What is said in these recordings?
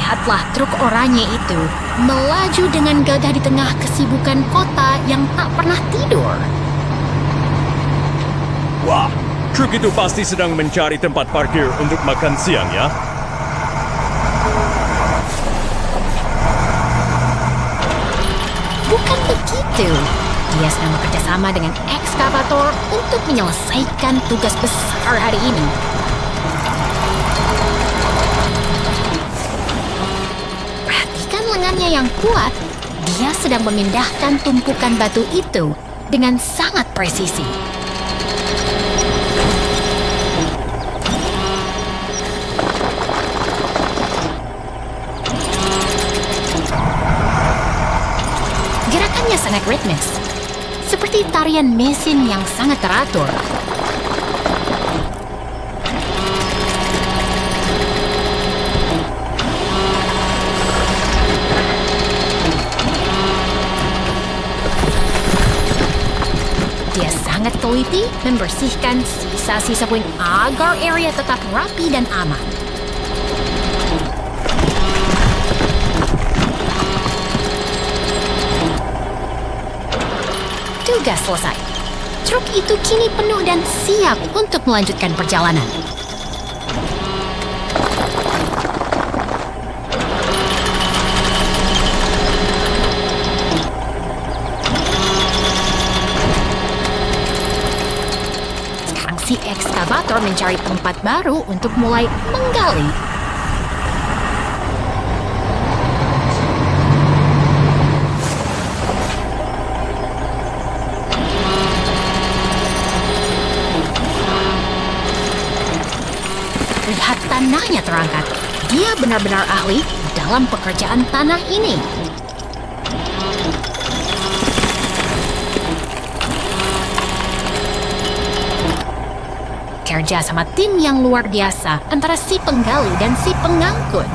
Lihatlah truk oranye itu melaju dengan gagah di tengah kesibukan kota yang tak pernah tidur. Wah, truk itu pasti sedang mencari tempat parkir untuk makan siang ya. Bukan begitu. Dia sedang bekerja sama dengan ekskavator untuk menyelesaikan tugas besar hari ini. Perhatikan lengannya yang kuat. Dia sedang memindahkan tumpukan batu itu dengan sangat presisi. Gerakannya sangat ritmis, seperti tarian mesin yang sangat teratur. Dia sangat teliti membersihkan sisa-sisa puing agar area tetap rapi dan aman. Tugas selesai. Truk itu kini penuh dan siap untuk melanjutkan perjalanan. Sekarang si ekskavator mencari tempat baru untuk mulai menggali. Lihat tanahnya terangkat. Dia benar-benar ahli dalam pekerjaan tanah ini. Kerja sama tim yang luar biasa antara si penggali dan si pengangkut.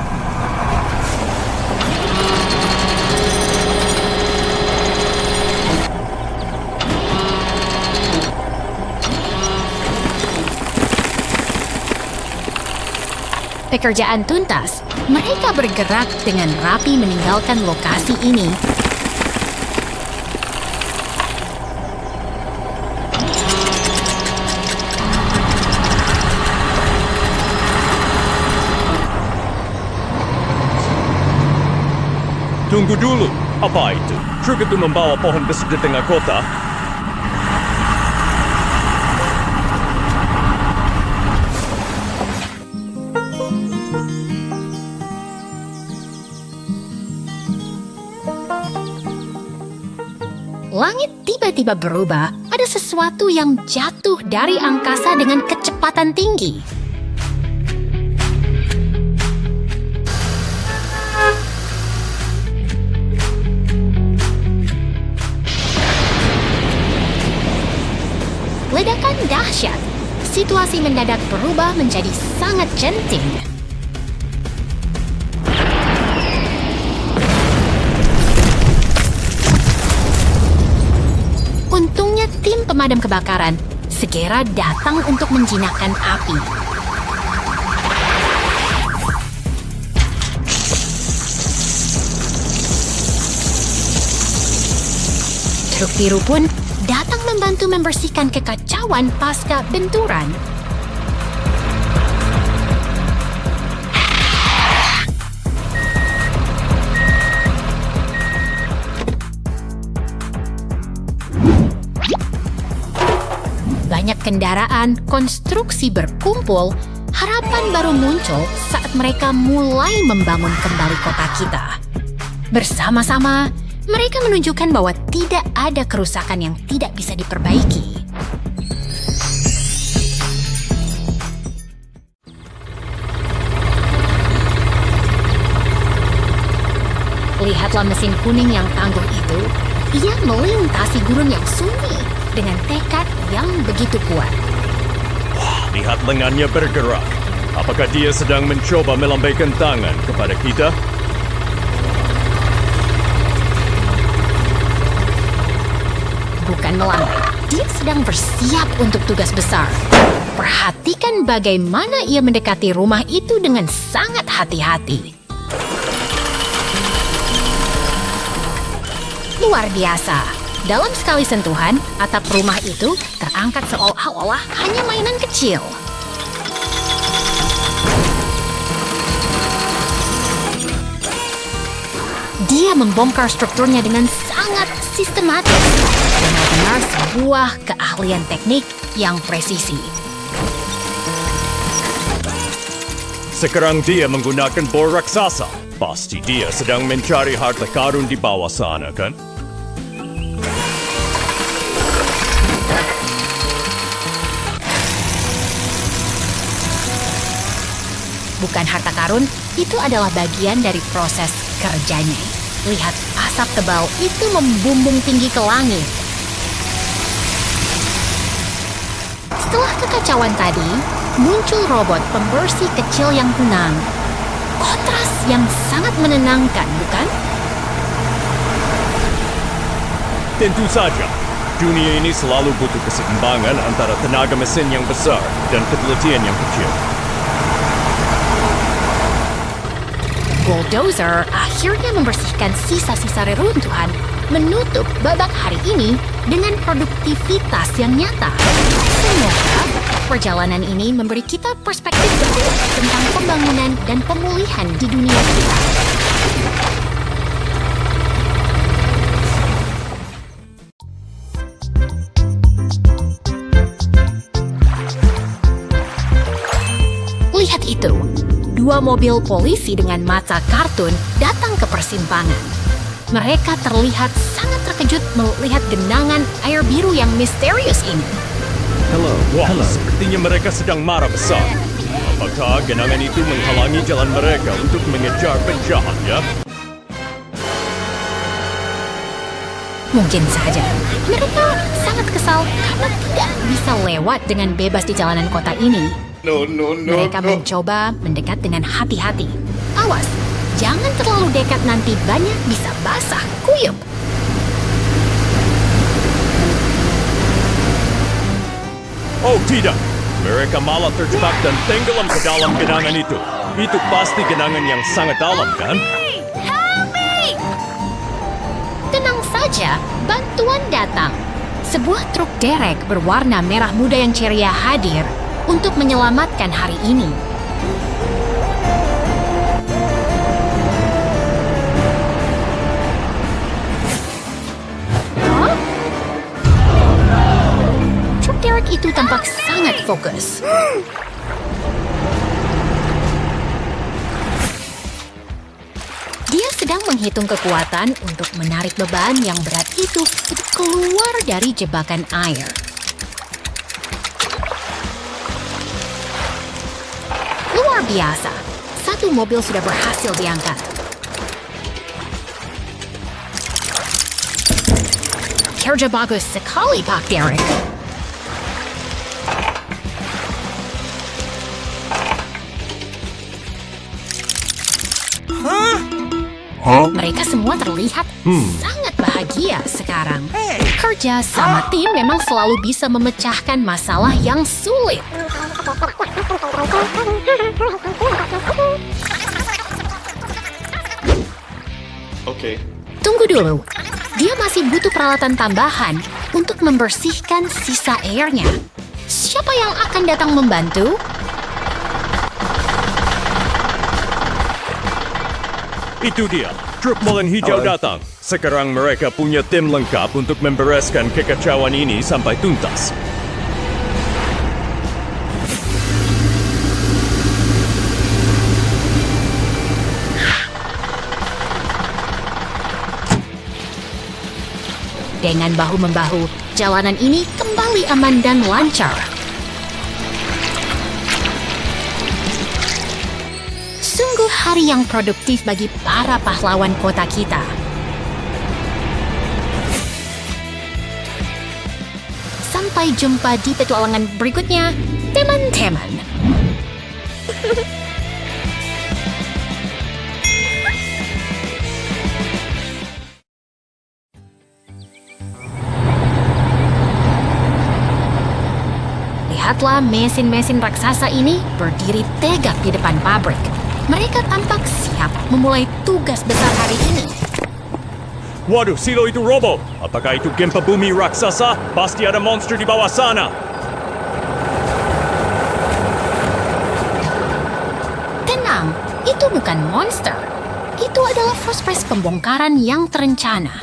Pekerjaan tuntas, mereka bergerak dengan rapi meninggalkan lokasi ini. Tunggu dulu, apa itu? Truk itu membawa pohon besar di tengah kota? Langit tiba-tiba berubah, ada sesuatu yang jatuh dari angkasa dengan kecepatan tinggi. Ledakan dahsyat. Situasi mendadak berubah menjadi sangat genting. Untungnya tim pemadam kebakaran segera datang untuk menjinakkan api. Truk biru pun datang membantu membersihkan kekacauan pasca benturan. Banyak kendaraan, konstruksi berkumpul, harapan baru muncul saat mereka mulai membangun kembali kota kita. Bersama-sama, mereka menunjukkan bahwa tidak ada kerusakan yang tidak bisa diperbaiki. Lihatlah mesin kuning yang tangguh itu. Ia melintasi gurun yang sunyi dengan tekad yang begitu kuat. Wah, lihat lengannya bergerak. Apakah dia sedang mencoba melambaikan tangan kepada kita? Bukan melambai, dia sedang bersiap untuk tugas besar. Perhatikan bagaimana ia mendekati rumah itu dengan sangat hati-hati. luar biasa. Dalam sekali sentuhan, atap rumah itu terangkat seolah-olah hanya mainan kecil. Dia membongkar strukturnya dengan sangat sistematis. Benar-benar sebuah keahlian teknik yang presisi. Sekarang dia menggunakan bor raksasa. Pasti dia sedang mencari harta karun di bawah sana, kan? Bukan harta karun, itu adalah bagian dari proses kerjanya. Lihat, asap tebal itu membumbung tinggi ke langit. Setelah kekacauan tadi, muncul robot pembersih kecil yang tenang. Kontras yang sangat menenangkan, bukan? Tentu saja, dunia ini selalu butuh keseimbangan antara tenaga mesin yang besar dan ketelitian yang kecil. Bulldozer akhirnya membersihkan sisa-sisa reruntuhan, menutup babak hari ini dengan produktivitas yang nyata. Semoga perjalanan ini memberi kita perspektif baru tentang pembangunan dan pemulihan di dunia kita. Lihat itu. Dua mobil polisi dengan mata kartun datang ke persimpangan. Mereka terlihat sangat terkejut melihat genangan air biru yang misterius ini. Wah, sepertinya mereka sedang marah besar. Apakah genangan itu menghalangi jalan mereka untuk mengejar penjahat, ya? Mungkin saja. Mereka sangat kesal karena tidak bisa lewat dengan bebas di jalanan kota ini. Mereka mencoba mendekat dengan hati-hati. Awas, jangan terlalu dekat nanti banyak bisa basah kuyup. Oh tidak, mereka malah terjebak dan tenggelam ke dalam genangan itu. Itu pasti genangan yang sangat dalam, kan? Help me! Tenang saja, bantuan datang. Sebuah truk derek berwarna merah muda yang ceria hadir untuk menyelamatkan hari ini. Huh? Truk derek itu tampak sangat fokus. Dia sedang menghitung kekuatan untuk menarik beban yang berat itu untuk keluar dari jebakan air. Luar biasa, satu mobil sudah berhasil diangkat. Kerja bagus sekali, Pak Derek. Mereka semua terlihat sangat bahagia sekarang. Kerja sama tim memang selalu bisa memecahkan masalah yang sulit. Oke. Tunggu dulu. Dia masih butuh peralatan tambahan untuk membersihkan sisa airnya. Siapa yang akan datang membantu? Itu dia, truk molen hijau datang. Sekarang mereka punya tim lengkap untuk membereskan kekacauan ini sampai tuntas. Dengan bahu-membahu, jalanan ini kembali aman dan lancar. Sungguh hari yang produktif bagi para pahlawan kota kita. Sampai jumpa di petualangan berikutnya, teman-teman. Lihatlah mesin-mesin raksasa ini berdiri tegak di depan pabrik. Mereka tampak siap memulai tugas besar hari ini. Waduh, silo itu roboh. Apakah itu gempa bumi raksasa? Pasti ada monster di bawah sana. Tenang, itu bukan monster. Itu adalah first price pembongkaran yang terencana.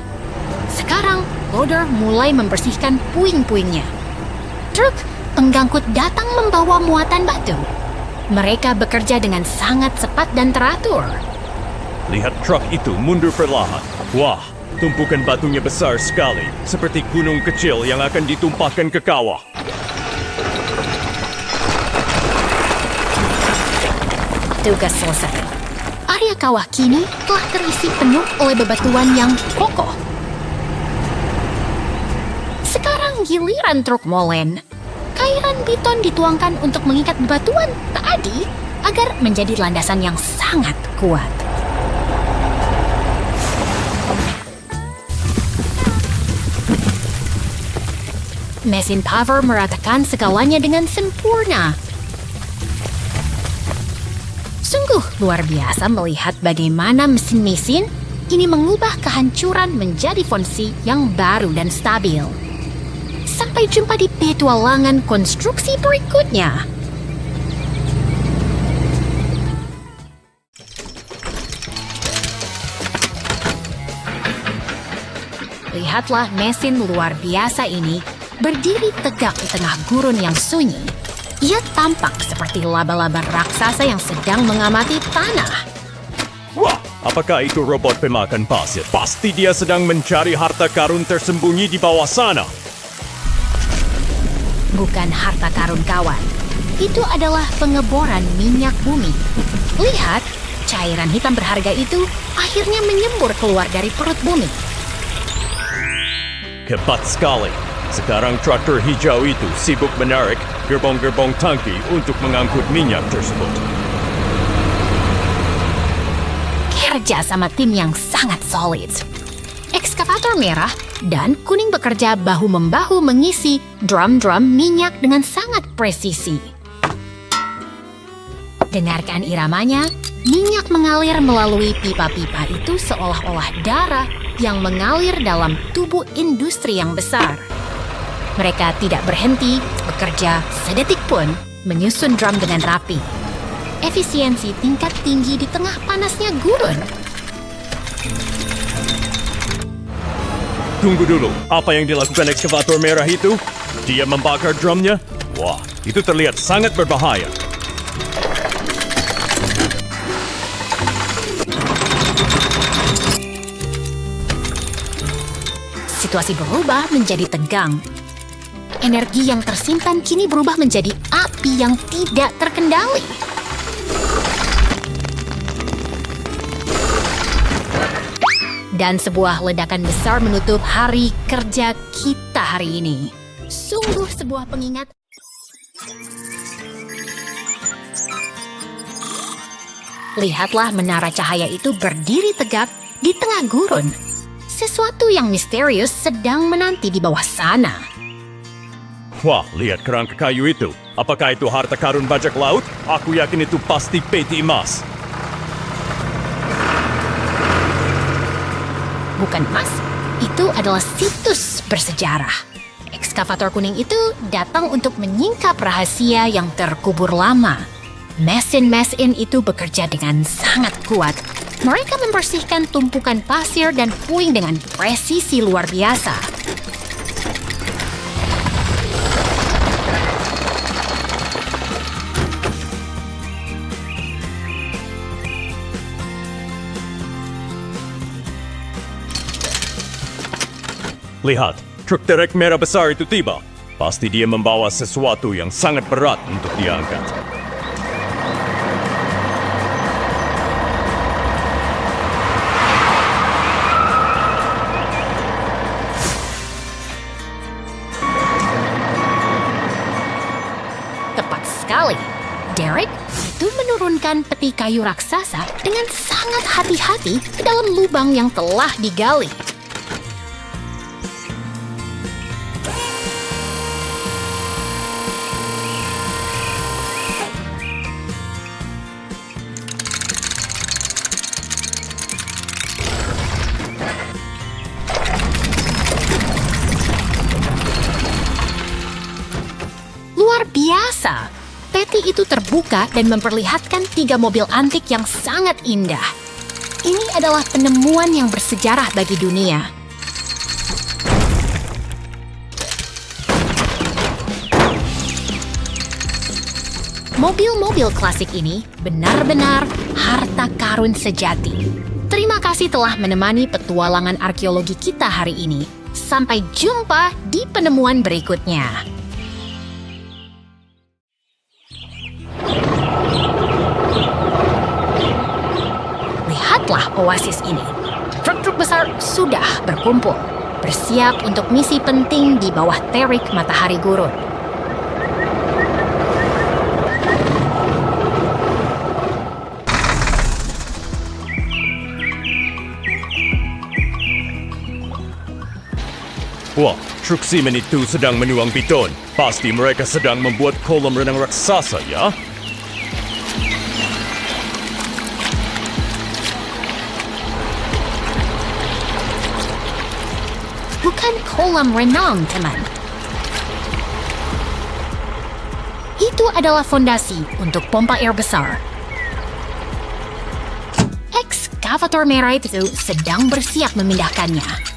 Sekarang, loader mulai membersihkan puing-puingnya. Truk penggangkut datang membawa muatan batu. Mereka bekerja dengan sangat cepat dan teratur. Lihat truk itu mundur perlahan. Wah, tumpukan batunya besar sekali, seperti gunung kecil yang akan ditumpahkan ke kawah. Tugas selesai. Area kawah kini telah terisi penuh oleh bebatuan yang kokoh. Sekarang giliran truk molen. Cairan beton dituangkan untuk mengikat bebatuan tadi agar menjadi landasan yang sangat kuat. Mesin paver meratakan segalanya dengan sempurna. Sungguh luar biasa melihat bagaimana mesin-mesin ini mengubah kehancuran menjadi fungsi yang baru dan stabil. Sampai jumpa di petualangan konstruksi berikutnya. Lihatlah mesin luar biasa ini berdiri tegak di tengah gurun yang sunyi. Ia tampak seperti laba-laba raksasa yang sedang mengamati tanah. Wah, apakah itu robot pemakan pasir? Pasti dia sedang mencari harta karun tersembunyi di bawah sana. Bukan harta karun, kawan. Itu adalah pengeboran minyak bumi. Lihat, cairan hitam berharga itu akhirnya menyembur keluar dari perut bumi. Hebat sekali. Sekarang traktor hijau itu sibuk menarik gerbong-gerbong tangki untuk mengangkut minyak tersebut. Kerja sama tim yang sangat solid. Ekskavator merah dan kuning bekerja bahu-membahu mengisi drum-drum minyak dengan sangat presisi. Dengarkan iramanya, minyak mengalir melalui pipa-pipa itu seolah-olah darah yang mengalir dalam tubuh industri yang besar. Mereka tidak berhenti bekerja sedetik pun, menyusun drum dengan rapi. Efisiensi tingkat tinggi di tengah panasnya gurun. Tunggu dulu, apa yang dilakukan ekskavator merah itu? Dia membakar drumnya? Wah, itu terlihat sangat berbahaya. Situasi berubah menjadi tegang. Energi yang tersimpan kini berubah menjadi api yang tidak terkendali. Dan sebuah ledakan besar menutup hari kerja kita hari ini. Sungguh sebuah pengingat. Lihatlah menara cahaya itu berdiri tegak di tengah gurun. Sesuatu yang misterius sedang menanti di bawah sana. Wah, lihat kerangka kayu itu. Apakah itu harta karun bajak laut? Aku yakin itu pasti peti emas. Bukan emas, itu adalah situs bersejarah. Ekskavator kuning itu datang untuk menyingkap rahasia yang terkubur lama. Mesin-mesin itu bekerja dengan sangat kuat. Mereka membersihkan tumpukan pasir dan puing dengan presisi luar biasa. Lihat, truk derek merah besar itu tiba. Pasti dia membawa sesuatu yang sangat berat untuk diangkat. Tepat sekali. Derek itu menurunkan peti kayu raksasa dengan sangat hati-hati ke dalam lubang yang telah digali. biasa. Peti itu terbuka dan memperlihatkan 3 mobil antik yang sangat indah. Ini adalah penemuan yang bersejarah bagi dunia. Mobil-mobil klasik ini benar-benar harta karun sejati. Terima kasih telah menemani petualangan arkeologi kita hari ini. Sampai jumpa di penemuan berikutnya. Lihatlah oasis ini. Truk-truk besar sudah berkumpul, bersiap untuk misi penting di bawah terik matahari gurun. Wah, truk simen itu sedang menuang beton. Pasti mereka sedang membuat kolam renang raksasa, ya? Bukan kolam renang, teman. Itu adalah fondasi untuk pompa air besar. Ekskavator merah itu sedang bersiap memindahkannya.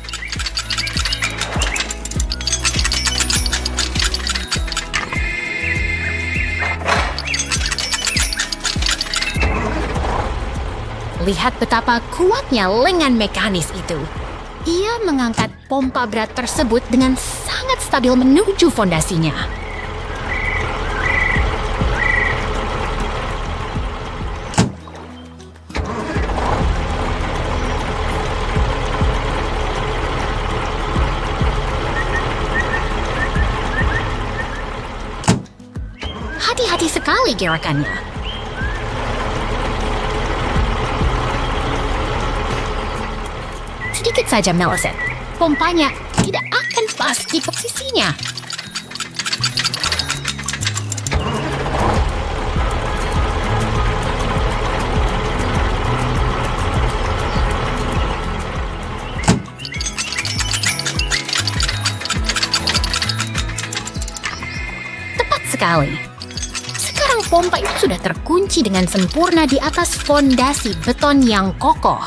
Lihat betapa kuatnya lengan mekanis itu. Ia mengangkat pompa berat tersebut dengan sangat stabil menuju fondasinya. Hati-hati sekali gerakannya. Sedikit saja meleset. Pompanya tidak akan pas di posisinya. Tepat sekali. Sekarang pompa itu sudah terkunci dengan sempurna di atas fondasi beton yang kokoh.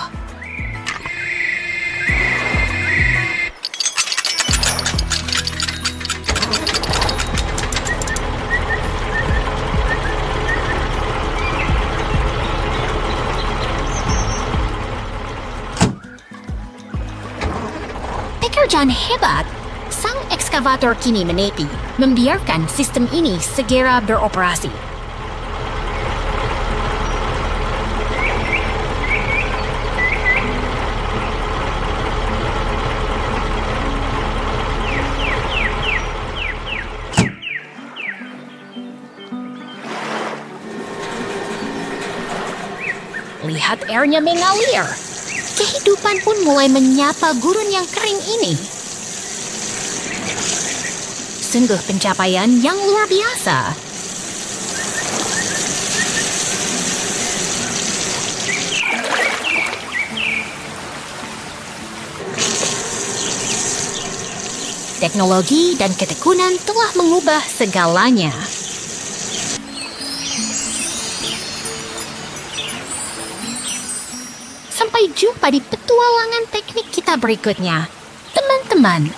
Pekerjaan hebat. Sang ekskavator kini menepi, membiarkan sistem ini segera beroperasi. Lihat airnya mengalir. Kehidupan pun mulai menyapa gurun yang kering ini. Sungguh pencapaian yang luar biasa. Teknologi dan ketekunan telah mengubah segalanya. Sampai jumpa di petualangan teknik kita berikutnya, teman-teman.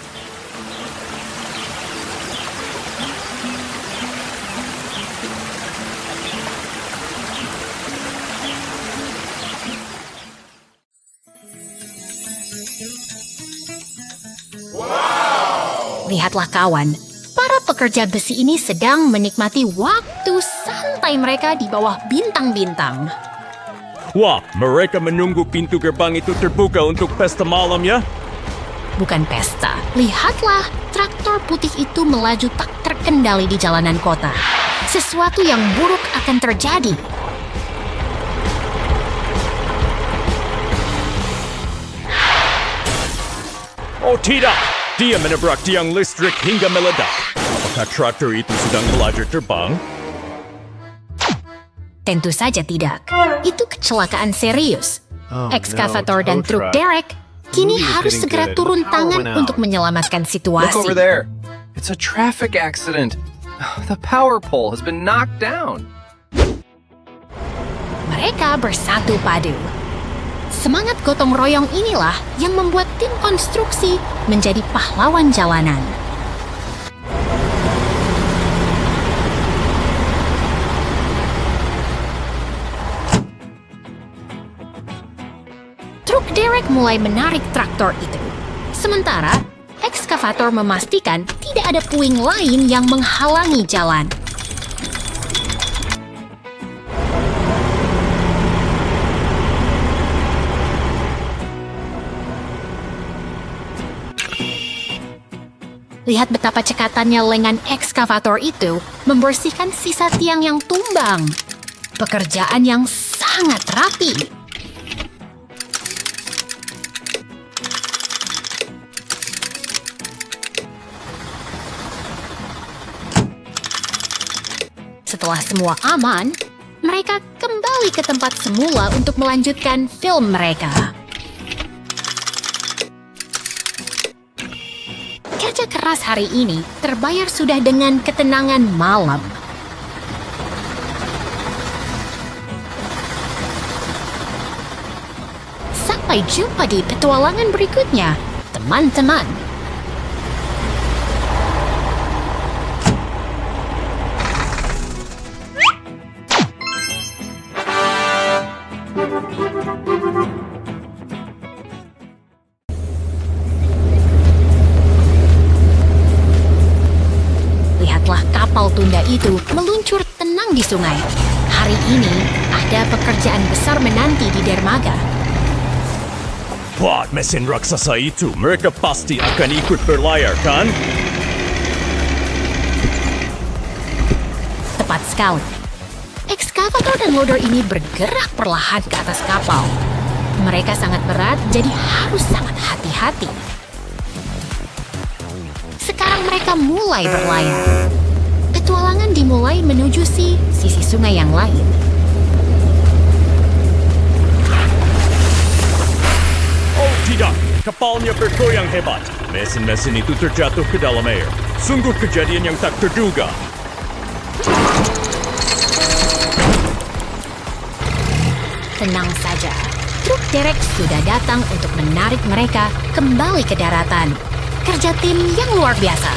Lihatlah kawan, para pekerja besi ini sedang menikmati waktu santai mereka di bawah bintang-bintang. Wah, mereka menunggu pintu gerbang itu terbuka untuk pesta malam, ya? Bukan pesta. Lihatlah, traktor putih itu melaju tak terkendali di jalanan kota. Sesuatu yang buruk akan terjadi. Oh tidak! Dia menabrak tiang listrik hingga meledak. Apakah traktor itu sedang belajar terbang? Tentu saja tidak. Itu kecelakaan serius. Ekskavator dan truk derek kini harus segera turun tangan untuk menyelamatkan Look over situasi. there. It's a traffic accident. The power pole has been knocked down. Mereka bersatu padu. Semangat gotong royong inilah yang membuat tim konstruksi menjadi pahlawan jalanan. Truk derek mulai menarik traktor itu. Sementara, ekskavator memastikan tidak ada puing lain yang menghalangi jalan. Lihat betapa cekatannya lengan ekskavator itu membersihkan sisa tiang yang tumbang. Pekerjaan yang sangat rapi. Setelah semua aman, mereka kembali ke tempat semula untuk melanjutkan film mereka. Kerja keras hari ini terbayar sudah dengan ketenangan malam. Sampai jumpa di petualangan berikutnya, teman-teman. Lihatlah kapal tunda itu meluncur tenang di sungai. Hari ini ada pekerjaan besar menanti di dermaga. Wah, mesin raksasa itu, mereka pasti akan ikut berlayar, kan? Tepat sekali. Ekskavator dan loader ini bergerak perlahan ke atas kapal. Mereka sangat berat, jadi harus sangat hati-hati. Sekarang mereka mulai berlayar. Petualangan dimulai menuju sisi sungai yang lain. Oh tidak, kapalnya bergoyang hebat. Mesin-mesin itu terjatuh ke dalam air. Sungguh kejadian yang tak terduga. Tenang saja, truk derek sudah datang untuk menarik mereka kembali ke daratan. Kerja tim yang luar biasa.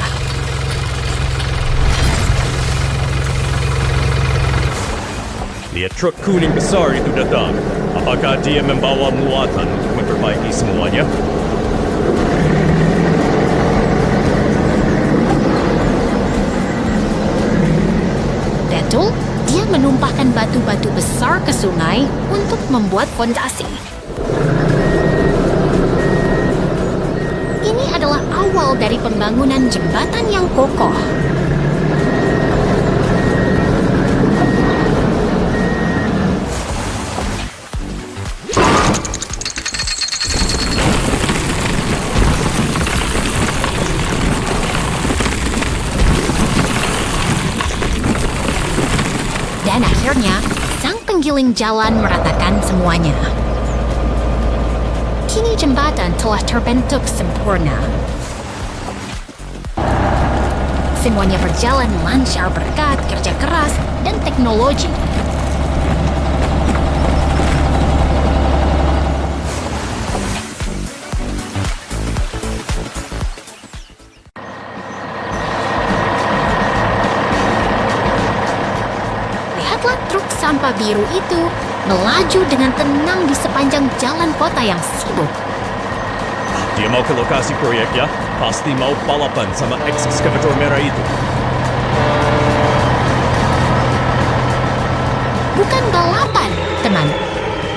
Lihat truk kuning besar itu datang. Apakah dia membawa muatan untuk memperbaiki semuanya? Betul, dia menumpahkan batu-batu besar ke sungai untuk membuat fondasi. Ini adalah awal dari pembangunan jembatan yang kokoh. Dan akhirnya, sang penggiling jalan meratakan semuanya. Kini jembatan telah terbentuk sempurna. Semuanya berjalan lancar berkat kerja keras dan teknologi. Lihatlah truk sampah biru itu melaju dengan tenang di sepanjang jalan kota yang sibuk. Dia mau ke lokasi proyek ya? Pasti mau balapan sama ekskavator merah itu. Bukan balapan, teman.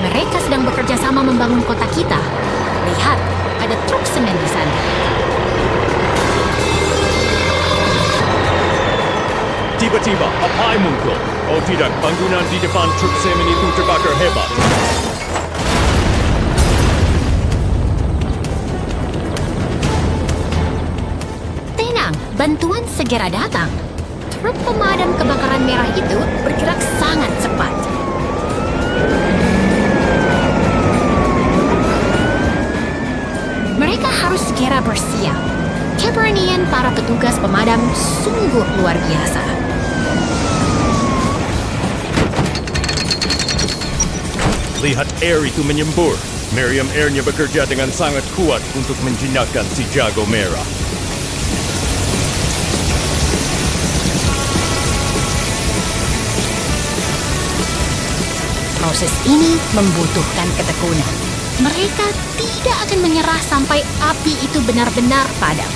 Mereka sedang bekerja sama membangun kota kita. Lihat, ada truk semen di sana. Tiba-tiba, api muncul. Oh tidak, bangunan di depan truk semen itu terbakar hebat. Tenang, bantuan segera datang. Truk pemadam kebakaran merah itu bergerak sangat cepat. Mereka harus segera bersiap. Keberanian para petugas pemadam sungguh luar biasa. Lihat air itu menyembur. Meriam airnya bekerja dengan sangat kuat untuk menjinakkan si jago merah. Proses ini membutuhkan ketekunan. Mereka tidak akan menyerah sampai api itu benar-benar padam.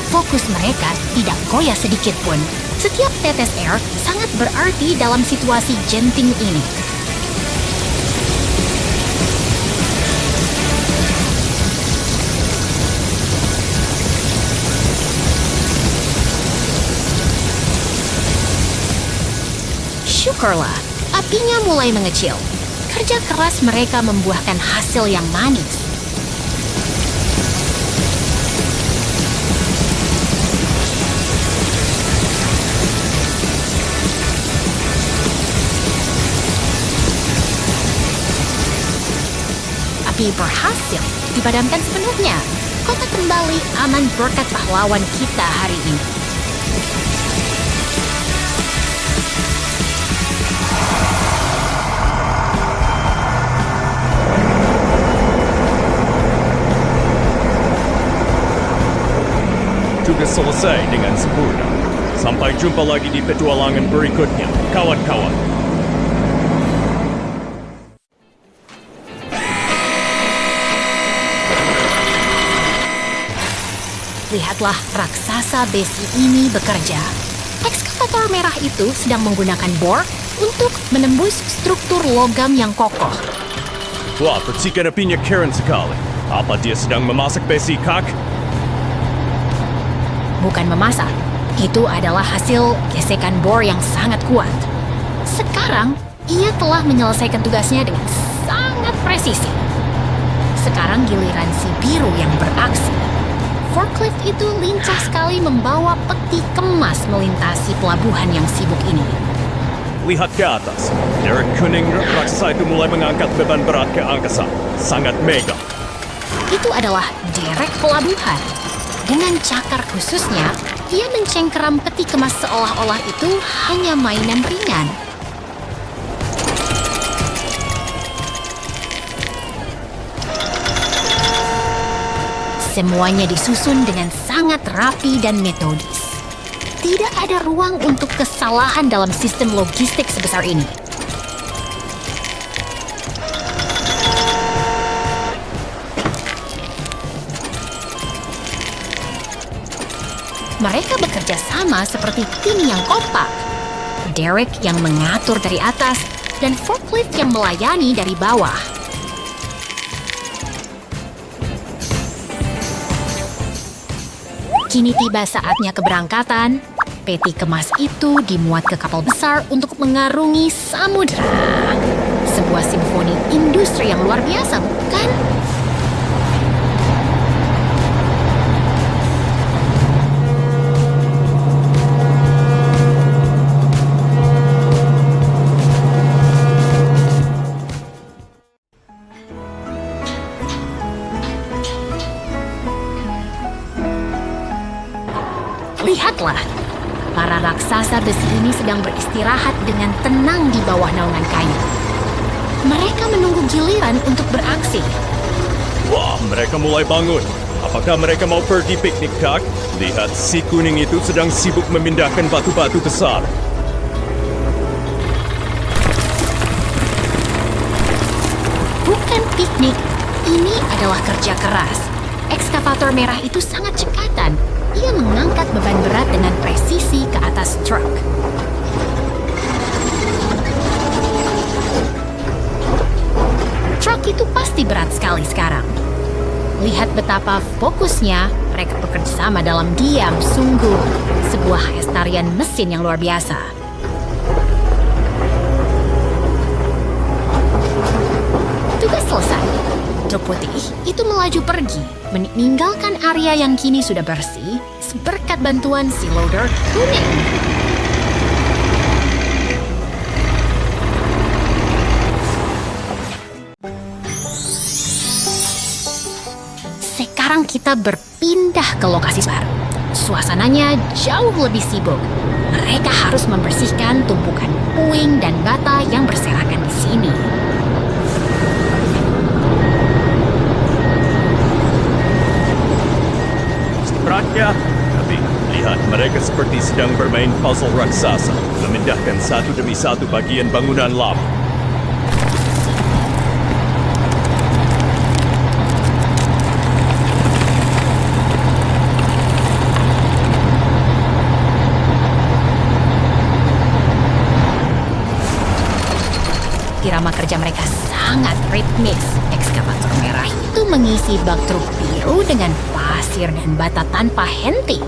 Fokus mereka tidak goyah sedikit pun. Setiap tetes air sangat berarti dalam situasi genting ini. Syukurlah, apinya mulai mengecil. Kerja keras mereka membuahkan hasil yang manis. Api berhasil dipadamkan sepenuhnya. Kota kembali aman berkat pahlawan kita hari ini. Sudah selesai dengan sempurna. Sampai jumpa lagi di petualangan berikutnya, kawan-kawan. Lihatlah raksasa besi ini bekerja. Ekskavator merah itu sedang menggunakan bor untuk menembus struktur logam yang kokoh. Wah, percikan apinya keren sekali. Apa dia sedang memasak besi, Kak? Bukan memasak, itu adalah hasil gesekan bor yang sangat kuat. Sekarang, ia telah menyelesaikan tugasnya dengan sangat presisi. Sekarang giliran si biru yang beraksi. Forklift itu lincah sekali membawa peti kemas melintasi pelabuhan yang sibuk ini. Lihat ke atas. Derek kuning raksasa itu mulai mengangkat beban berat ke angkasa. Sangat mega. Itu adalah derek pelabuhan. Dengan cakar khususnya, ia mencengkeram peti kemas seolah-olah itu hanya mainan ringan. Semuanya disusun dengan sangat rapi dan metodis. Tidak ada ruang untuk kesalahan dalam sistem logistik sebesar ini. Mereka bekerja sama seperti tim yang kompak. Derek yang mengatur dari atas dan forklift yang melayani dari bawah. Kini tiba saatnya keberangkatan. Peti kemas itu dimuat ke kapal besar untuk mengarungi samudera. Sebuah simfoni industri yang luar biasa, bukan? Lihatlah, para raksasa besi ini sedang beristirahat dengan tenang di bawah naungan kayu. Mereka menunggu giliran untuk beraksi. Wah, mereka mulai bangun. Apakah mereka mau pergi piknik, Kak? Lihat, si kuning itu sedang sibuk memindahkan batu-batu besar. Bukan piknik, ini adalah kerja keras. Ekskavator merah itu sangat cekatan. Ia mengangkat beban berat dengan presisi ke atas truk. Truk itu pasti berat sekali sekarang. Lihat betapa fokusnya mereka bekerja sama dalam diam, sungguh sebuah tarian mesin yang luar biasa. Tugas selesai. Truk putih itu melaju pergi, meninggalkan area yang kini sudah bersih berkat bantuan si loader kuning. kita berpindah ke lokasi baru. Suasananya jauh lebih sibuk. Mereka harus membersihkan tumpukan puing dan bata yang berserakan di sini. Rakyat, tapi lihat mereka seperti sedang bermain puzzle raksasa, memindahkan satu demi satu bagian bangunan lama. Irama kerja mereka sangat ritmis. Ekskavator merah itu mengisi bak truk biru dengan pasir dan bata tanpa henti.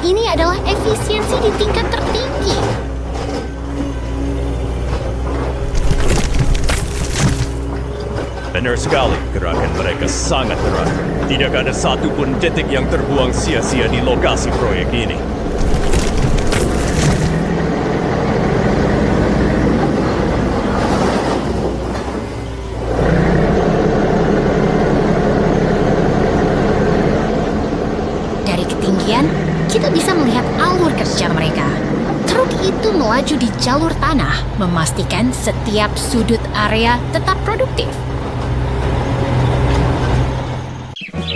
Ini adalah efisiensi di tingkat tertinggi. Benar sekali, gerakan mereka sangat teratur. Tidak ada satupun detik yang terbuang sia-sia di lokasi proyek ini. Kita bisa melihat alur kerja mereka. Truk itu melaju di jalur tanah, memastikan setiap sudut area tetap produktif.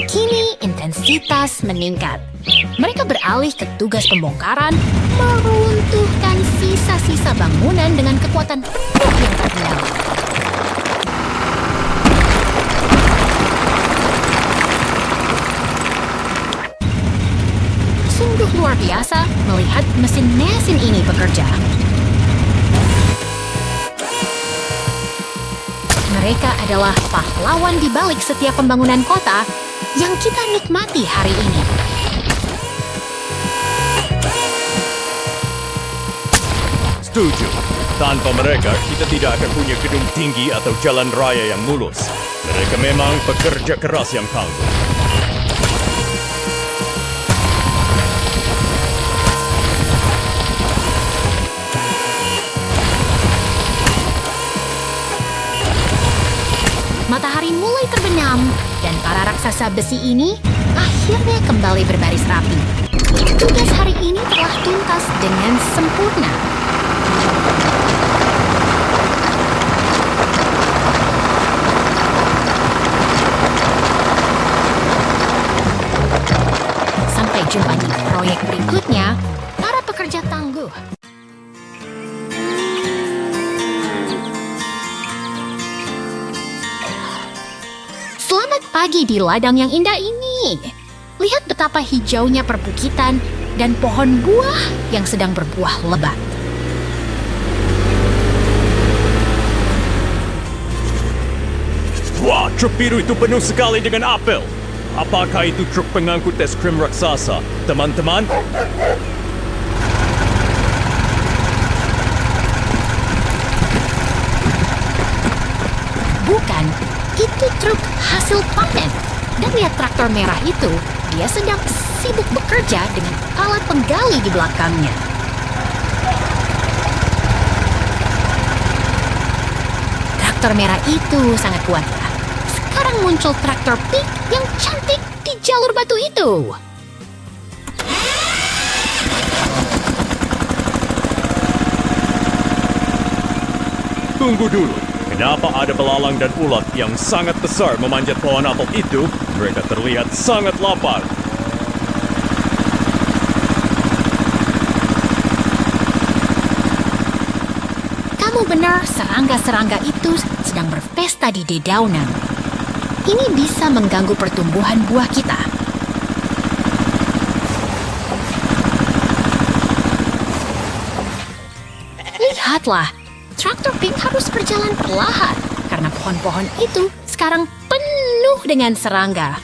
Kini intensitas meningkat. Mereka beralih ke tugas pembongkaran, meruntuhkan sisa-sisa bangunan dengan kekuatan penuh yang terkendali. Sungguh luar biasa melihat mesin-mesin ini bekerja. Mereka adalah pahlawan di balik setiap pembangunan kota yang kita nikmati hari ini. Setuju. Tanpa mereka, kita tidak akan punya gedung tinggi atau jalan raya yang mulus. Mereka memang pekerja keras yang tangguh. Matahari mulai terbenam, dan para raksasa besi ini akhirnya kembali berbaris rapi. Tugas hari ini telah tuntas dengan sempurna. Sampai jumpa di proyek berikutnya, para pekerja tangguh. Pagi di ladang yang indah ini. Lihat betapa hijaunya perbukitan dan pohon buah yang sedang berbuah lebat. Wah, truk biru itu penuh sekali dengan apel. Apakah itu truk pengangkut es krim raksasa, teman-teman? Bukan. Itu truk hasil panen. Dan lihat traktor merah itu, dia sedang sibuk bekerja dengan alat penggali di belakangnya. Traktor merah itu sangat kuat ya. Sekarang muncul traktor pink yang cantik di jalur batu itu. Tunggu dulu. Kenapa ada belalang dan ulat yang sangat besar memanjat pohon apel itu? Mereka terlihat sangat lapar. Kamu benar, serangga-serangga itu sedang berpesta di dedaunan. Ini bisa mengganggu pertumbuhan buah kita. Lihatlah. Traktor pink harus berjalan perlahan karena pohon-pohon itu sekarang penuh dengan serangga.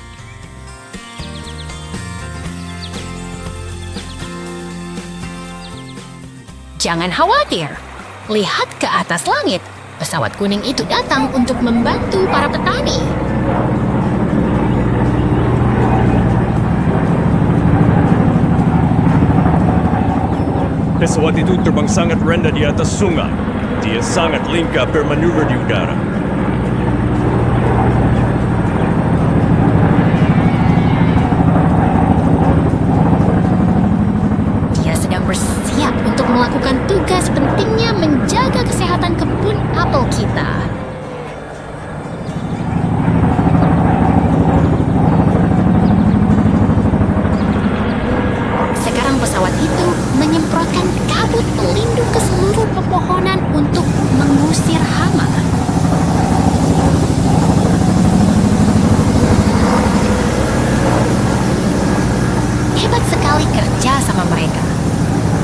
Jangan khawatir, lihat ke atas langit. Pesawat kuning itu datang untuk membantu para petani. Pesawat itu terbang sangat rendah di atas sungai. Dia sangat lincah bermanuver di udara. tugas pentingnya menjaga kesehatan kebun apel kita. Sekarang pesawat itu menyemprotkan kabut pelindung ke seluruh pepohonan untuk mengusir hama. Hebat sekali kerja sama mereka.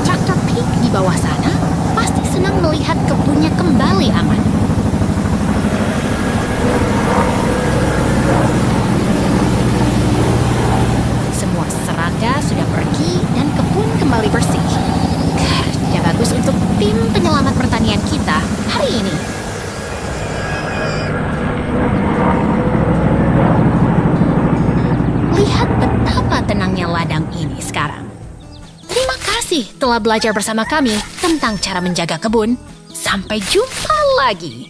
Traktor Pink di bawah sana pasti senang melihat kebunnya kembali aman. Semua serangga sudah pergi dan kebun kembali bersih. Kerja bagus untuk tim penyelamat pertanian kita hari ini. Lihat betapa tenangnya ladang ini sekarang. Terima kasih telah belajar bersama kami tentang cara menjaga kebun. Sampai jumpa lagi.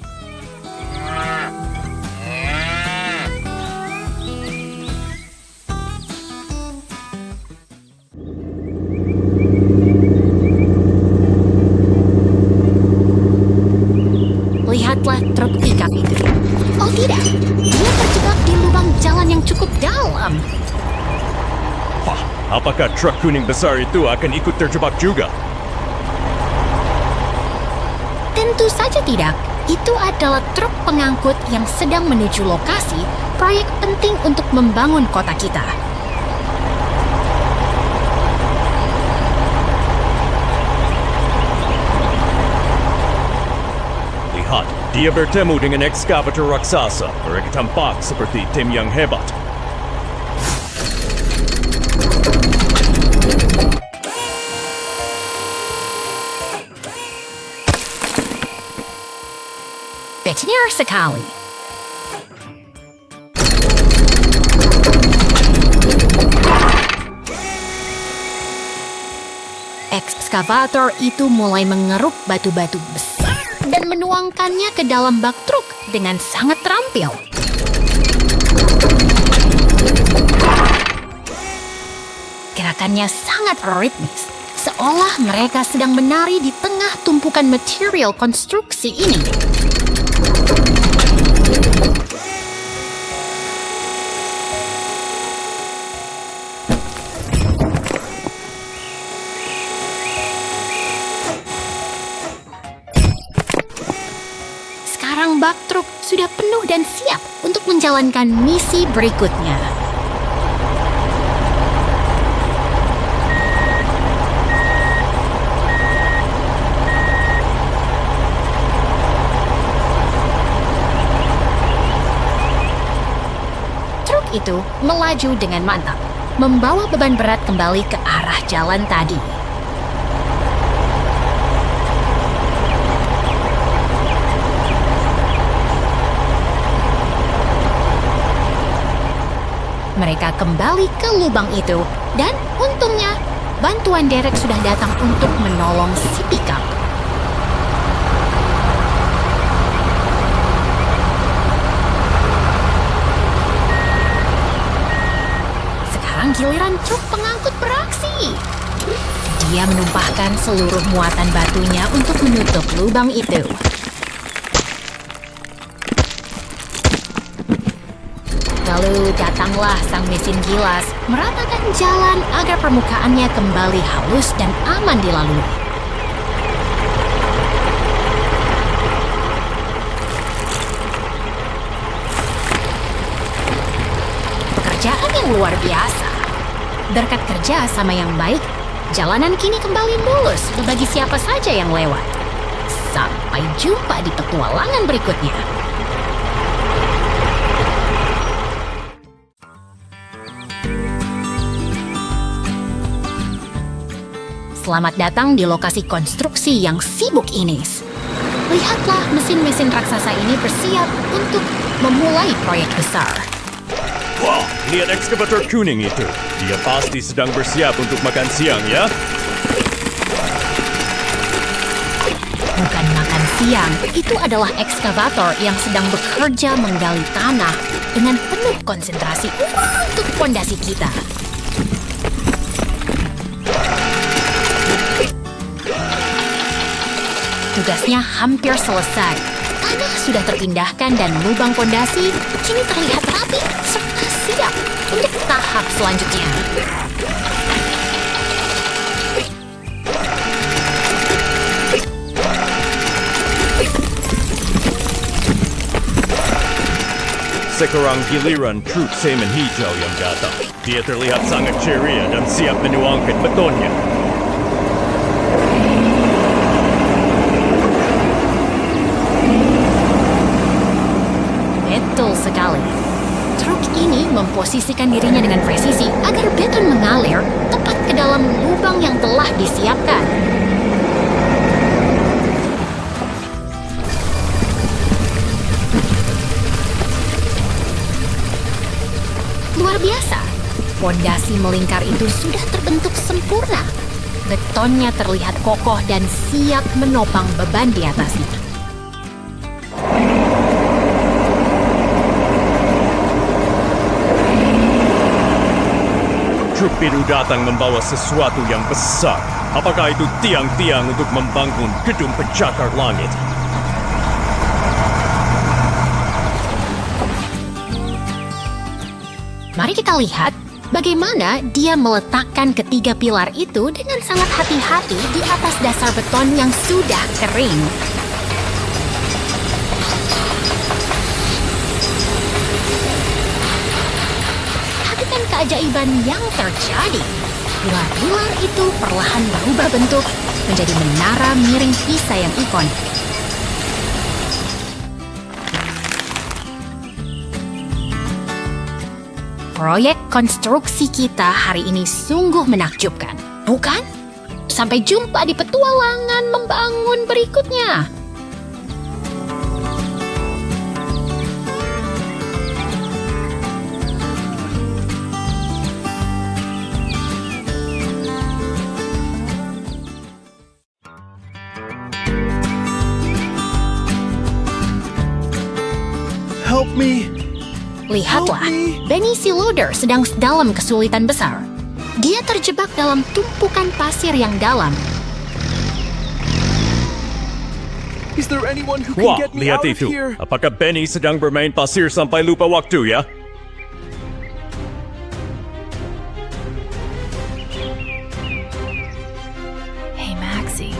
Lihatlah truk pickup itu. Oh tidak, dia terjebak di lubang jalan yang cukup dalam. Wah, apakah truk kuning besar itu akan ikut terjebak juga? Tentu saja tidak. Itu adalah truk pengangkut yang sedang menuju lokasi proyek penting untuk membangun kota kita. Lihat, dia bertemu dengan ekskavator raksasa. Mereka tampak seperti tim yang hebat. Benar sekali. Ekskavator itu mulai mengeruk batu-batu besar dan menuangkannya ke dalam bak truk dengan sangat terampil. Gerakannya sangat ritmis, seolah mereka sedang menari di tengah tumpukan material konstruksi ini. Sekarang bak truk sudah penuh dan siap untuk menjalankan misi berikutnya. Truk itu melaju dengan mantap, membawa beban berat kembali ke arah jalan tadi. Mereka kembali ke lubang itu, dan untungnya bantuan derek sudah datang untuk menolong si pickup. Sekarang giliran truk pengangkut beraksi. Dia menumpahkan seluruh muatan batunya untuk menutup lubang itu. Lalu datanglah sang mesin gilas, meratakan jalan agar permukaannya kembali halus dan aman dilalui. Pekerjaan yang luar biasa. Berkat kerja sama yang baik, jalanan kini kembali mulus bagi siapa saja yang lewat. Sampai jumpa di petualangan berikutnya. Selamat datang di lokasi konstruksi yang sibuk ini. Lihatlah mesin-mesin raksasa ini bersiap untuk memulai proyek besar. Wah, lihat ekskavator kuning itu. Dia pasti sedang bersiap untuk makan siang, ya? Bukan makan siang, itu adalah ekskavator yang sedang bekerja menggali tanah dengan penuh konsentrasi untuk fondasi kita. Tugasnya hampir selesai. Tanah sudah terpindahkan dan lubang pondasi kini terlihat rapi serta siap untuk tahap selanjutnya. Sekarang giliran truk semen hijau yang datang. Dia terlihat sangat ceria dan siap menuangkan betonnya. Betul sekali. Truk ini memposisikan dirinya dengan presisi agar beton mengalir tepat ke dalam lubang yang telah disiapkan. Luar biasa, pondasi melingkar itu sudah terbentuk sempurna. Betonnya terlihat kokoh dan siap menopang beban di atasnya. Truk biru datang membawa sesuatu yang besar. Apakah itu tiang-tiang untuk membangun gedung pencakar langit? Mari kita lihat bagaimana dia meletakkan ketiga pilar itu dengan sangat hati-hati di atas dasar beton yang sudah kering. Perhatikan keajaiban yang terjadi. Pilar-pilar itu perlahan berubah bentuk menjadi menara miring Pisa yang ikonik. Proyek konstruksi kita hari ini sungguh menakjubkan, bukan? Sampai jumpa di petualangan membangun berikutnya. Help me! Lihatlah, Benny si loader sedang dalam kesulitan besar. Dia terjebak dalam tumpukan pasir yang dalam. Is there anyone who can Wah, get me lihat out of itu. here? Apakah Benny sedang bermain pasir sampai lupa waktu ya? Hey Maxie,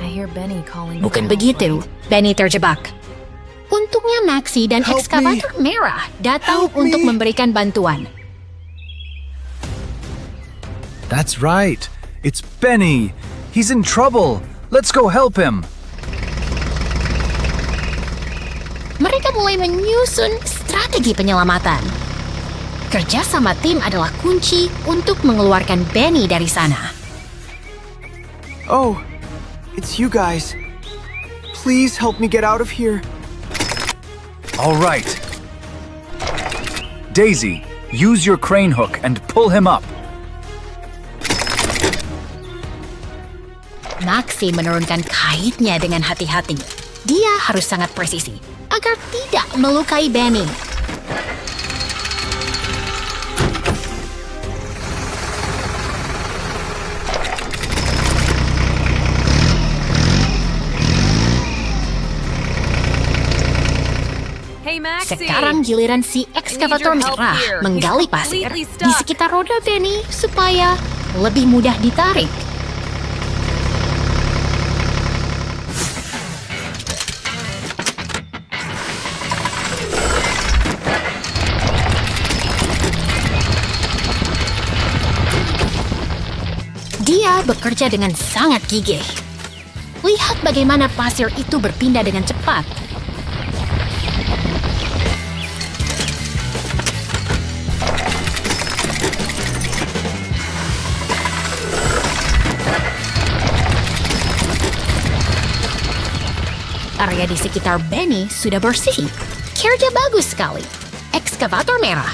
I hear Benny calling. Bukan begitu, Benny terjebak. Untungnya Maxie dan Help ekskavator merah datang Help untuk me. memberikan bantuan. That's right. It's Benny. He's in trouble. Let's go help him. Mereka mulai menyusun strategi penyelamatan. Kerja sama tim adalah kunci untuk mengeluarkan Benny dari sana. Oh, it's you guys. Please help me get out of here. All right. Daisy, use your crane hook and pull him up. Maxie menurunkan kaitnya dengan hati-hati. Dia harus sangat presisi agar tidak melukai Benny. Hey Maxie. Sekarang giliran si ekskavator I need your help merah here. menggali He's pasir completely di stuck. sekitar roda Benny supaya lebih mudah ditarik. Dia bekerja dengan sangat gigih. Lihat bagaimana pasir itu berpindah dengan cepat. Area di sekitar Benny sudah bersih. Kerja bagus sekali. Ekskavator merah.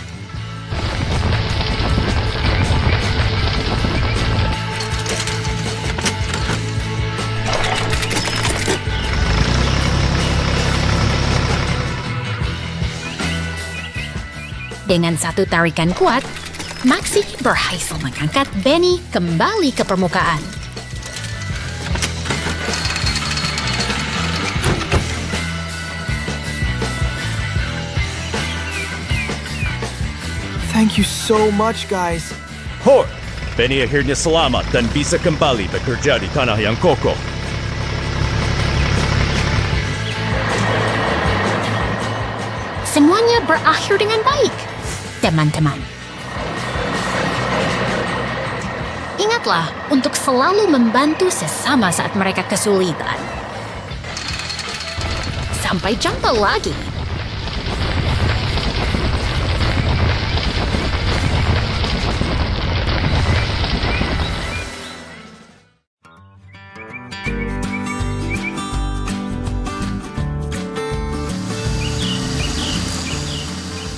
Dengan satu tarikan kuat, Maxie berhasil mengangkat Benny kembali ke permukaan. Thank you so much, guys. Hor! Benny akhirnya selamat dan bisa kembali bekerja di tanah yang kokoh. Semuanya berakhir dengan baik, teman-teman. Ingatlah untuk selalu membantu sesama saat mereka kesulitan. Sampai jumpa lagi.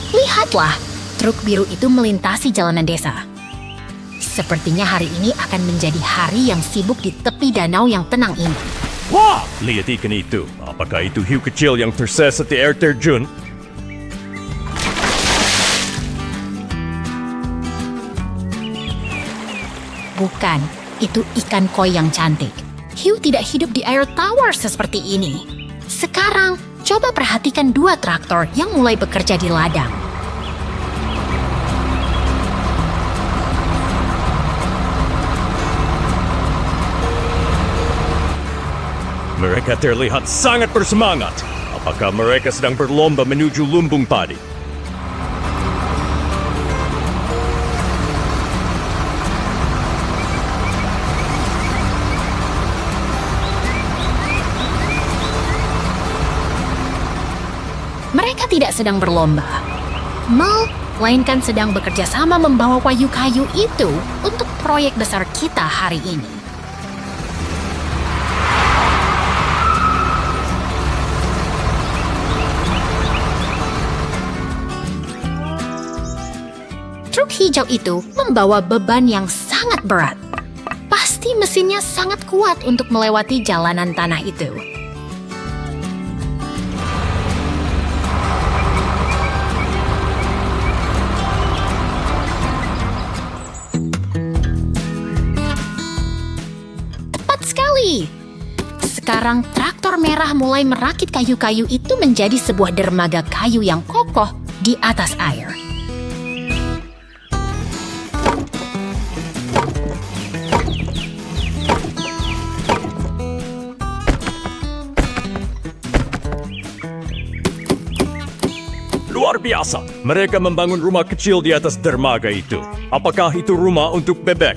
Lihatlah, truk biru itu melintasi jalanan desa. Sepertinya hari ini akan menjadi hari yang sibuk di tepi danau yang tenang ini. Wah! Lihat ikan itu. Apakah itu hiu kecil yang tersesat di air terjun? Bukan, itu ikan koi yang cantik. Hiu tidak hidup di air tawar seperti ini. Sekarang, coba perhatikan dua traktor yang mulai bekerja di ladang. Mereka terlihat sangat bersemangat. Apakah mereka sedang berlomba menuju lumbung padi? Mereka tidak sedang berlomba, melainkan sedang bekerja sama membawa kayu-kayu itu untuk proyek besar kita hari ini. Truk hijau itu membawa beban yang sangat berat. Pasti mesinnya sangat kuat untuk melewati jalanan tanah itu. Tepat sekali. Sekarang traktor merah mulai merakit kayu-kayu itu menjadi sebuah dermaga kayu yang kokoh di atas air. Luar biasa. Mereka membangun rumah kecil di atas dermaga itu. Apakah itu rumah untuk bebek?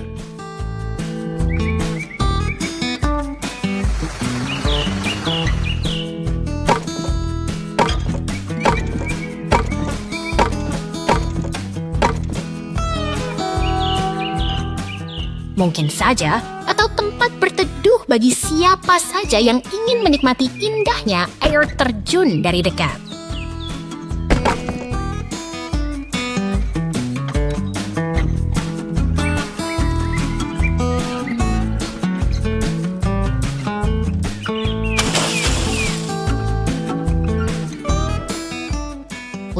Mungkin saja, atau tempat berteduh bagi siapa saja yang ingin menikmati indahnya air terjun dari dekat.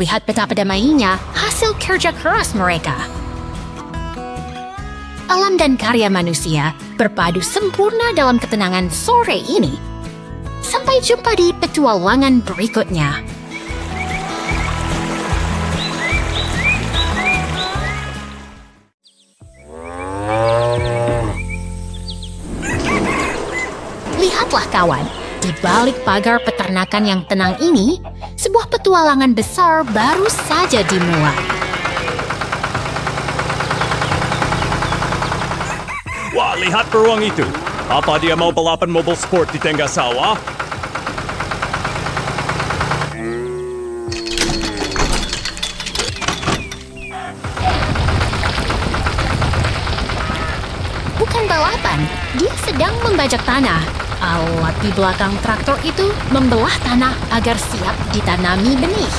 Lihat betapa damainya hasil kerja keras mereka. Alam dan karya manusia berpadu sempurna dalam ketenangan sore ini. Sampai jumpa di petualangan berikutnya. Lihatlah kawan, di balik pagar peternakan yang tenang ini, sebuah petualangan besar baru saja dimulai. Wah, lihat beruang itu. Apa dia mau balapan mobil sport di tengah sawah? Bukan balapan, dia sedang membajak tanah. Alat di belakang traktor itu membelah tanah agar siap ditanami benih.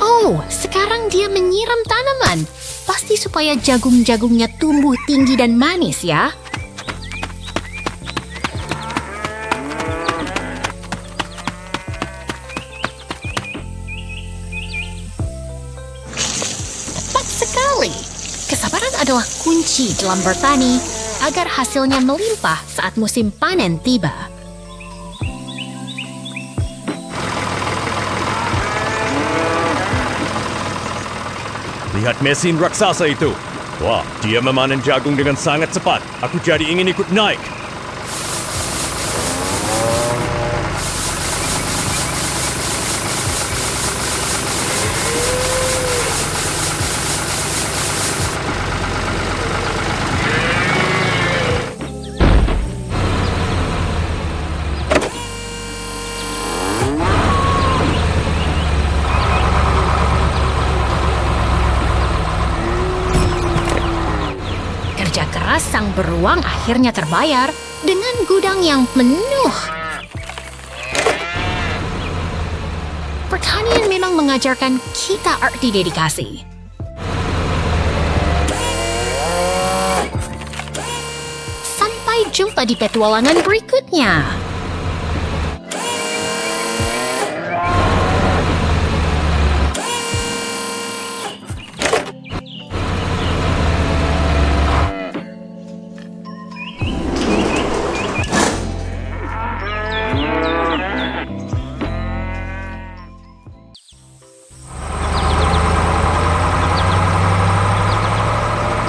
Oh, sekarang dia menyiram tanaman. Pasti supaya jagung-jagungnya tumbuh tinggi dan manis ya. Tepat sekali. adalah kunci dalam bertani agar hasilnya melimpah saat musim panen tiba. Lihat mesin raksasa itu. Wah, dia memanen jagung dengan sangat cepat. Aku jadi ingin ikut naik. Kerja keras sang beruang akhirnya terbayar dengan gudang yang penuh. Pertanian memang mengajarkan kita arti dedikasi. Sampai jumpa di petualangan berikutnya.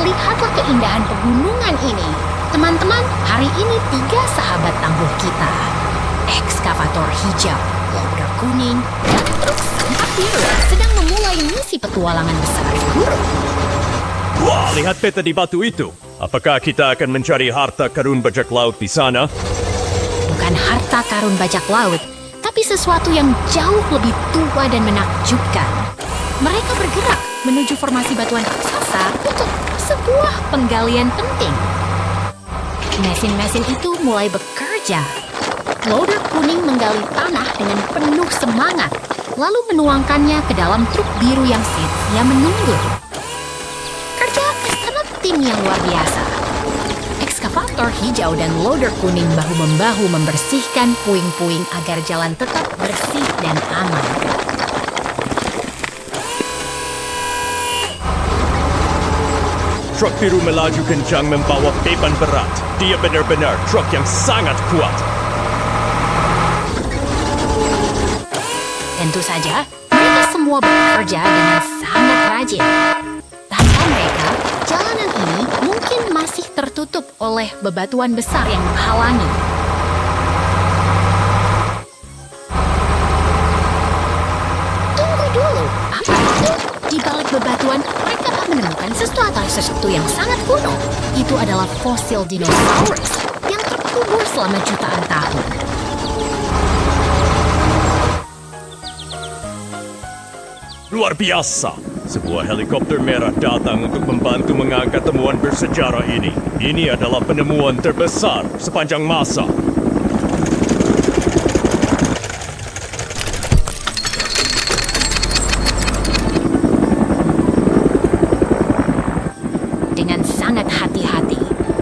Lihatlah keindahan pegunungan ini. Teman-teman, hari ini 3 sahabat tangguh kita. Ekskavator hijau, loader kuning, dan truk sampah biru sedang memulai misi petualangan besar guru. Wah, lihat peta di batu itu. Apakah kita akan mencari harta karun bajak laut di sana? Bukan harta karun bajak laut, tapi sesuatu yang jauh lebih tua dan menakjubkan. Mereka bergerak menuju formasi batuan raksasa untuk sebuah penggalian penting. Mesin-mesin itu mulai bekerja. Loader kuning menggali tanah dengan penuh semangat, lalu menuangkannya ke dalam truk biru yang setia menunggu. Kerja bersama tim yang luar biasa. Ekskavator hijau dan loader kuning bahu-membahu membersihkan puing-puing agar jalan tetap bersih dan aman. Truk biru melaju kencang membawa beban berat. Dia benar-benar truk yang sangat kuat. Tentu saja, mereka semua bekerja dengan sangat rajin. Tanpa mereka, jalanan ini mungkin masih tertutup oleh bebatuan besar yang menghalangi. Tunggu dulu, apa itu? Di balik bebatuan, mereka menemukan sesuatu yang sangat kuno. Itu adalah fosil dinosaurus yang terkubur selama jutaan tahun. Luar biasa. Sebuah helikopter merah datang untuk membantu mengangkat temuan bersejarah ini. Ini adalah penemuan terbesar sepanjang masa. Dengan sangat hati-hati,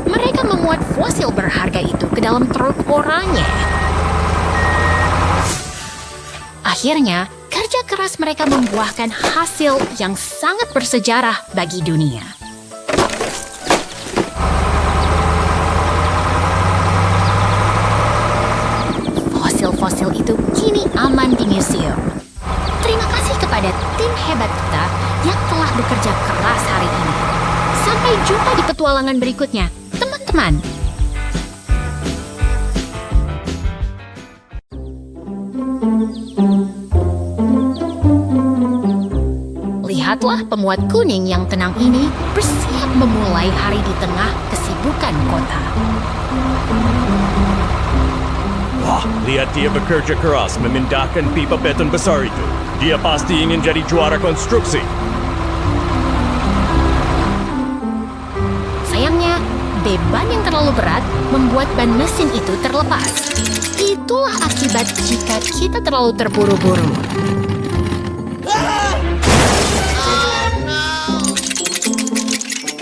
mereka memuat fosil berharga itu ke dalam truk oranye. Akhirnya, kerja keras mereka membuahkan hasil yang sangat bersejarah bagi dunia. Fosil-fosil itu kini aman di museum. Terima kasih kepada tim hebat kita yang telah bekerja keras hari ini. Sampai jumpa di petualangan berikutnya, teman-teman. Lihatlah pemuat kuning yang tenang ini bersiap memulai hari di tengah kesibukan kota. Wah, lihat dia bekerja keras memindahkan pipa beton besar itu. Dia pasti ingin jadi juara konstruksi. Sayangnya, beban yang terlalu berat membuat ban mesin itu terlepas. Itulah akibat jika kita terlalu terburu-buru.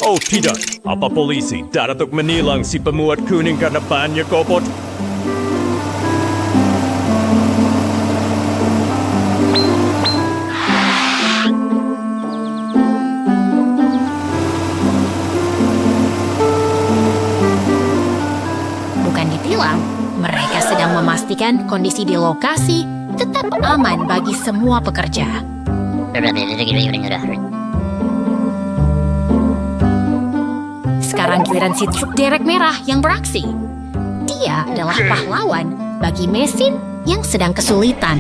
Oh tidak, apa polisi datang untuk menilang si pemuat kuning karena bannya kopot? memastikan kondisi di lokasi tetap aman bagi semua pekerja. Sekarang giliran si truk derek merah yang beraksi. Dia adalah pahlawan bagi mesin yang sedang kesulitan.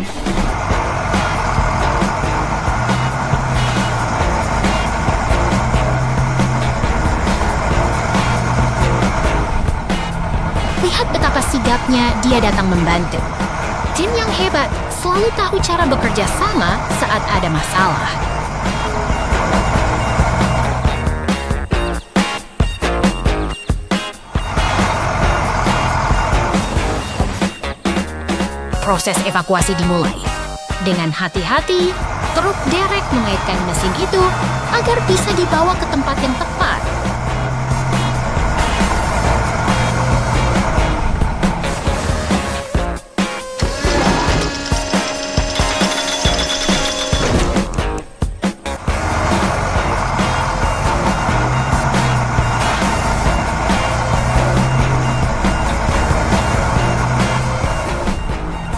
Lihat betapa sigapnya dia datang membantu. Tim yang hebat selalu tahu cara bekerja sama saat ada masalah. Proses evakuasi dimulai. Dengan hati-hati, truk derek mengaitkan mesin itu agar bisa dibawa ke tempat yang tepat.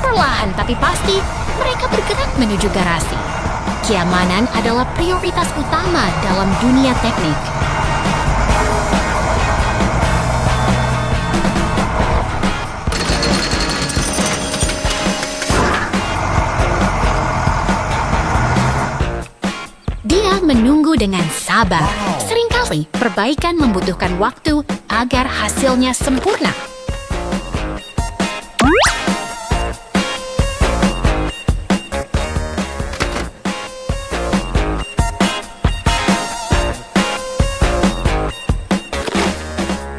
Perlahan tapi pasti, mereka bergerak menuju garasi. Keamanan adalah prioritas utama dalam dunia teknik. Dia menunggu dengan sabar. Seringkali perbaikan membutuhkan waktu agar hasilnya sempurna.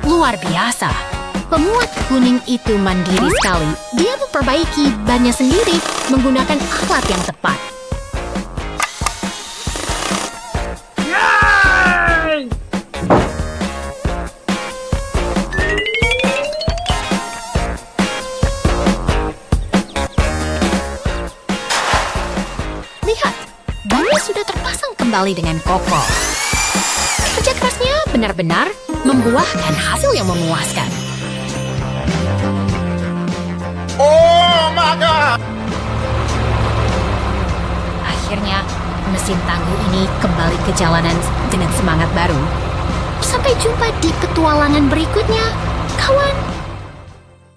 Luar biasa. Pemuat kuning itu mandiri sekali. Dia memperbaiki bannya sendiri menggunakan alat yang tepat. Lihat, bannya sudah terpasang kembali dengan kokoh. Kerja kerasnya benar-benar membuahkan hasil yang memuaskan. Oh my God! Akhirnya, mesin tangguh ini kembali ke jalanan dengan semangat baru. Sampai jumpa di petualangan berikutnya, kawan.